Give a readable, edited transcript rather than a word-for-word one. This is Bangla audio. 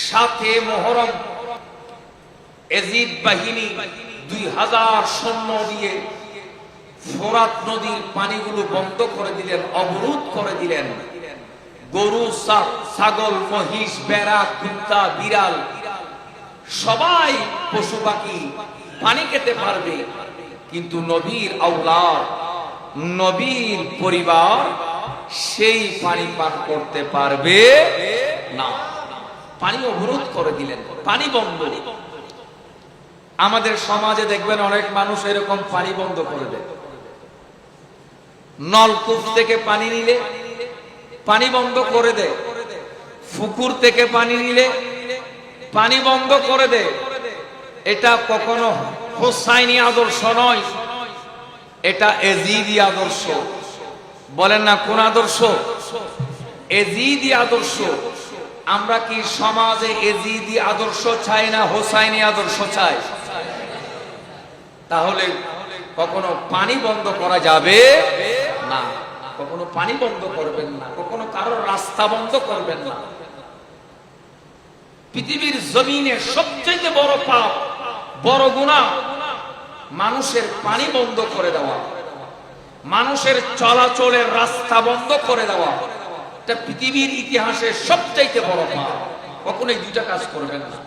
সাথে মুহররম এজিদ বাহিনী 2000 সৈন্য দিয়ে ফোরাত নদীর পানিগুলো বন্ধ করে দিলেন, অবরোধ করে দিলেন। গরু, ছাগল, মহিষ, বেড়া, কুত্তা, বিড়াল সবাই পশু পাখি পানি খেতে পারবে, কিন্তু নবীর আওলাদ, নবীর পরিবার সেই পানি পান করতে পারবে না। পানি অবরোধ করে দিলেন, পানি বন্ধ। আমাদের সমাজে দেখবেন অনেক মানুষ এরকম পানি বন্ধ করে দেয়। নলকূপ থেকে পানি নিলে পানি বন্ধ করে দেয়, পুকুর থেকে পানি নিলে পানি বন্ধ করে দেয়। এটা কখনো হোসাইনি আদর্শ নয়, এটা এজিদি আদর্শ। বলেন না কোন আদর্শ? এজিদি আদর্শ। আমরা কি সমাজে এজিদি আদর্শ চাই না হোসাইনি আদর্শ চাই? তাহলে কখনো পানি বন্ধ করা যাবে না, কখনো পানি বন্ধ করবেন না, কখনো কারোর রাস্তা বন্ধ করবেন না। পৃথিবীর জমিনে সবচেয়ে বড় পাপ, বড় গুনাহ মানুষের পানি বন্ধ করে দেওয়া, মানুষের চলাচলের রাস্তা বন্ধ করে দেওয়া। এটা পৃথিবীর ইতিহাসে সবচেয়ে বড় পাপ। কখনো এই দুইটা কাজ করবেন না।